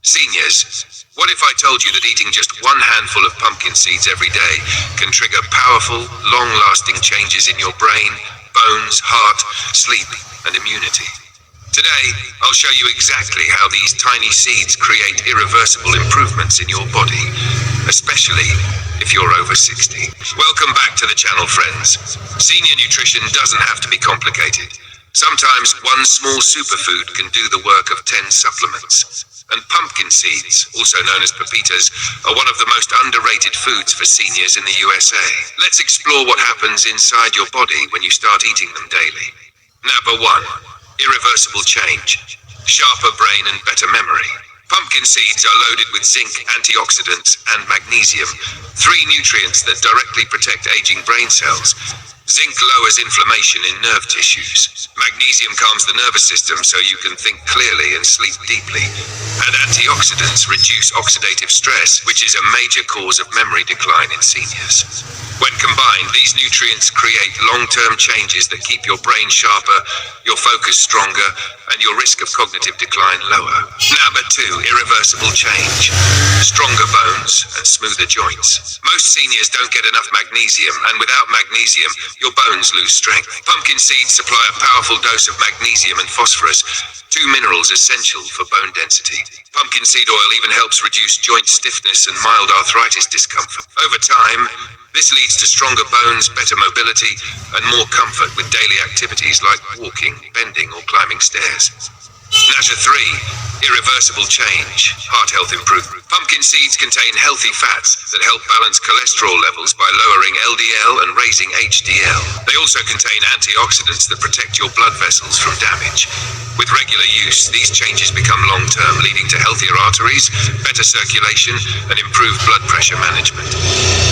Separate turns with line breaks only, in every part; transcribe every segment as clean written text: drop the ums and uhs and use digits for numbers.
Seniors, what if I told you that eating just one handful of pumpkin seeds every day can trigger powerful, long-lasting changes in your brain, bones, heart, sleep, and immunity? Today, I'll show you exactly how these tiny seeds create irreversible improvements in your body, especially if you're over 60. Welcome back to the channel, friends. Senior nutrition doesn't have to be complicated. Sometimes one small superfood can do the work of 10 supplements. And pumpkin seeds, also known as pepitas, are one of the most underrated foods for seniors in the USA. Let's explore what happens inside your body when you start eating them daily. Number 1. Irreversible change. Sharper brain and better memory. Pumpkin seeds are loaded with zinc, antioxidants, and magnesium, 3 nutrients that directly protect aging brain cells. Zinc lowers inflammation in nerve tissues. Magnesium calms the nervous system so you can think clearly and sleep deeply. And antioxidants reduce oxidative stress, which is a major cause of memory decline in seniors. When combined, these nutrients create long-term changes that keep your brain sharper, your focus stronger, and your risk of cognitive decline lower. Number 2, irreversible change. Stronger bones and smoother joints. Most seniors don't get enough magnesium, and without magnesium, your bones lose strength. Pumpkin seeds supply a powerful dose of magnesium and phosphorus, 2 minerals essential for bone density. Pumpkin seed oil even helps reduce joint stiffness and mild arthritis discomfort. Over time, this leads to stronger bones, better mobility, and more comfort with daily activities like walking, bending, or climbing stairs. Number 3, irreversible change, heart health improvement. Pumpkin seeds contain healthy fats that help balance cholesterol levels by lowering LDL and raising HDL. They also contain antioxidants that protect your blood vessels from damage. With regular use, these changes become long-term, leading to healthier arteries, better circulation, and improved blood pressure management.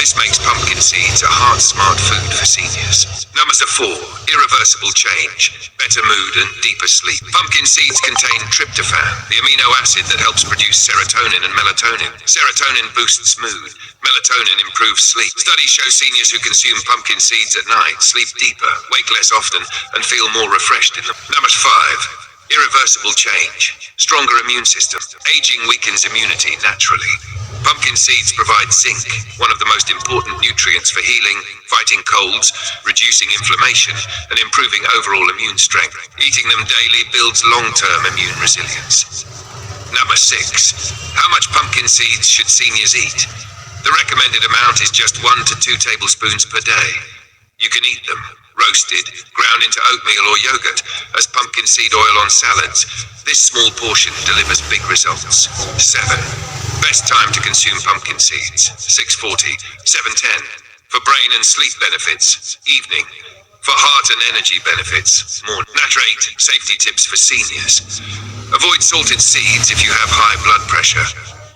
This makes pumpkin seeds a heart-smart food for seniors. Number 4, irreversible change, better mood and deeper sleep. Pumpkin seeds contain tryptophan, the amino acid that helps produce serotonin and melatonin. Serotonin boosts mood. Melatonin improves sleep. Studies show seniors who consume pumpkin seeds at night sleep deeper, wake less often, and feel more refreshed in them. Number 5, irreversible change, stronger immune system. Aging weakens immunity naturally. Pumpkin seeds provide zinc, one of the most important nutrients for healing, fighting colds, reducing inflammation, and improving overall immune strength. Eating them daily builds long-term immune resilience. Number 6, how much pumpkin seeds should seniors eat? The recommended amount is just 1 to 2 tablespoons per day. You can eat them roasted, ground into oatmeal or yogurt, as pumpkin seed oil on salads. This small portion delivers big results. 7, best time to consume pumpkin seeds, 6:40, 7:10. For brain and sleep benefits, evening. For heart and energy benefits, morning. Number 8, safety tips for seniors. Avoid salted seeds if you have high blood pressure.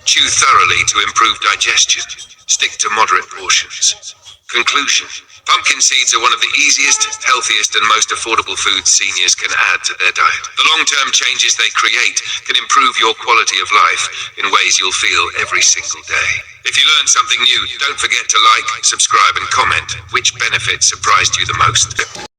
Chew thoroughly to improve digestion. Stick to moderate portions. Conclusion. Pumpkin seeds are one of the easiest, healthiest, and most affordable foods seniors can add to their diet. The long-term changes they create can improve your quality of life in ways you'll feel every single day. If you learned something new, don't forget to like, subscribe, and comment which benefit surprised you the most.